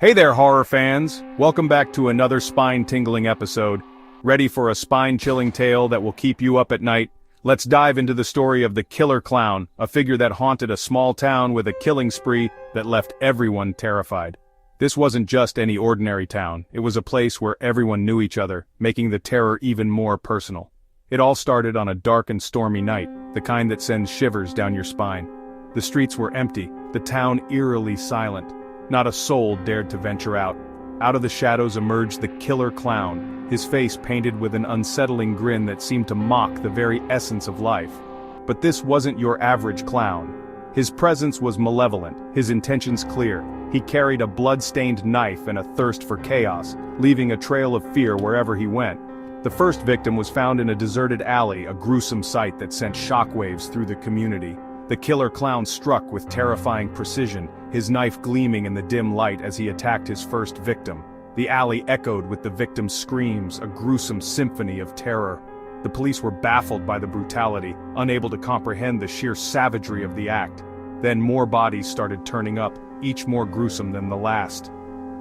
Hey there, horror fans! Welcome back to another spine-tingling episode. Ready for a spine-chilling tale that will keep you up at night? Let's dive into the story of the Killer Clown, a figure that haunted a small town with a killing spree that left everyone terrified. This wasn't just any ordinary town, it was a place where everyone knew each other, making the terror even more personal. It all started on a dark and stormy night, the kind that sends shivers down your spine. The streets were empty, the town eerily silent. Not a soul dared to venture out. Out of the shadows emerged the Killer Clown, his face painted with an unsettling grin that seemed to mock the very essence of life. But this wasn't your average clown. His presence was malevolent, his intentions clear. He carried a blood-stained knife and a thirst for chaos, leaving a trail of fear wherever he went. The first victim was found in a deserted alley, a gruesome sight that sent shockwaves through the community. The Killer Clown struck with terrifying precision, his knife gleaming in the dim light as he attacked his first victim. The alley echoed with the victim's screams, a gruesome symphony of terror. The police were baffled by the brutality, unable to comprehend the sheer savagery of the act. Then more bodies started turning up, each more gruesome than the last.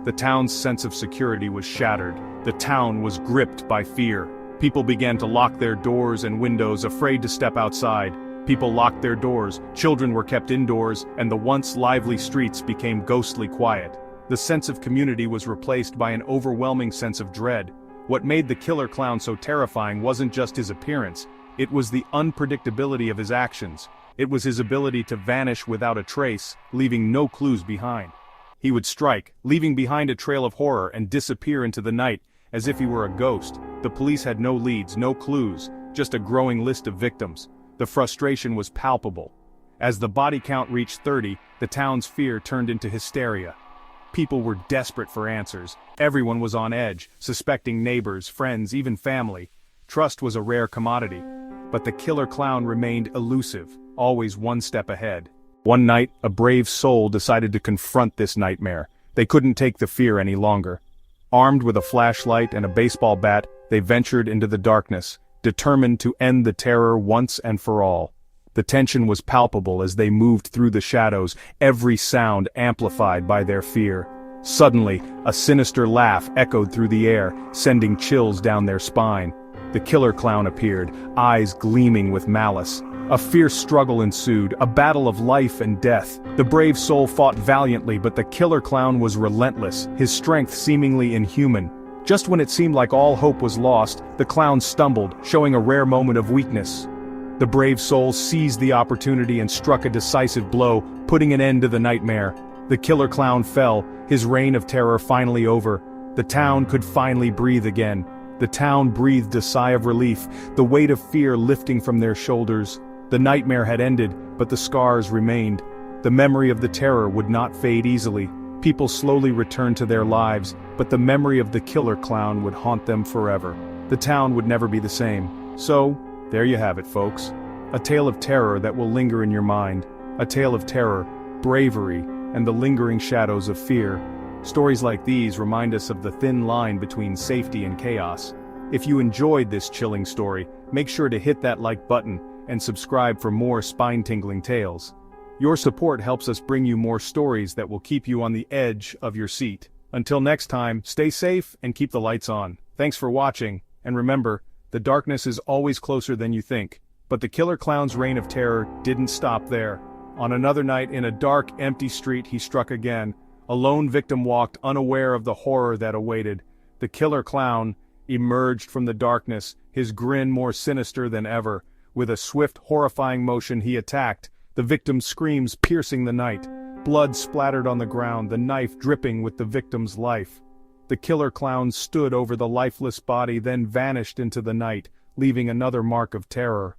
The town's sense of security was shattered. The town was gripped by fear. People began to lock their doors and windows, afraid to step outside. People locked their doors, children were kept indoors, and the once lively streets became ghostly quiet. The sense of community was replaced by an overwhelming sense of dread. What made the Killer Clown so terrifying wasn't just his appearance, it was the unpredictability of his actions. It was his ability to vanish without a trace, leaving no clues behind. He would strike, leaving behind a trail of horror and disappear into the night, as if he were a ghost. The police had no leads, no clues, just a growing list of victims. The frustration was palpable. As the body count reached 30, the town's fear turned into hysteria. People were desperate for answers. Everyone was on edge, suspecting neighbors, friends, even family. Trust was a rare commodity. But the Killer Clown remained elusive, always one step ahead. One night, a brave soul decided to confront this nightmare. They couldn't take the fear any longer. Armed with a flashlight and a baseball bat, they ventured into the darkness, determined to end the terror once and for all. The tension was palpable as they moved through the shadows, every sound amplified by their fear. Suddenly, a sinister laugh echoed through the air, sending chills down their spine. The Killer Clown appeared, eyes gleaming with malice. A fierce struggle ensued, a battle of life and death. The brave soul fought valiantly, but the Killer Clown was relentless, his strength seemingly inhuman. Just when it seemed like all hope was lost, the clown stumbled, showing a rare moment of weakness. The brave soul seized the opportunity and struck a decisive blow, putting an end to the nightmare. The Killer Clown fell, his reign of terror finally over. The town could finally breathe again. The town breathed a sigh of relief, the weight of fear lifting from their shoulders. The nightmare had ended, but the scars remained. The memory of the terror would not fade easily. People slowly returned to their lives, but the memory of the Killer Clown would haunt them forever. The town would never be the same. So, there you have it, folks. A tale of terror that will linger in your mind. A tale of terror, bravery, and the lingering shadows of fear. Stories like these remind us of the thin line between safety and chaos. If you enjoyed this chilling story, make sure to hit that like button and subscribe for more spine-tingling tales. Your support helps us bring you more stories that will keep you on the edge of your seat. Until next time, stay safe and keep the lights on. Thanks for watching, and remember, the darkness is always closer than you think. But the Killer Clown's reign of terror didn't stop there. On another night in a dark, empty street he struck again. A lone victim walked, unaware of the horror that awaited. The Killer Clown emerged from the darkness, his grin more sinister than ever. With a swift, horrifying motion he attacked, the victim's screams piercing the night. Blood splattered on the ground, the knife dripping with the victim's life. The Killer Clown stood over the lifeless body, then vanished into the night, leaving another mark of terror.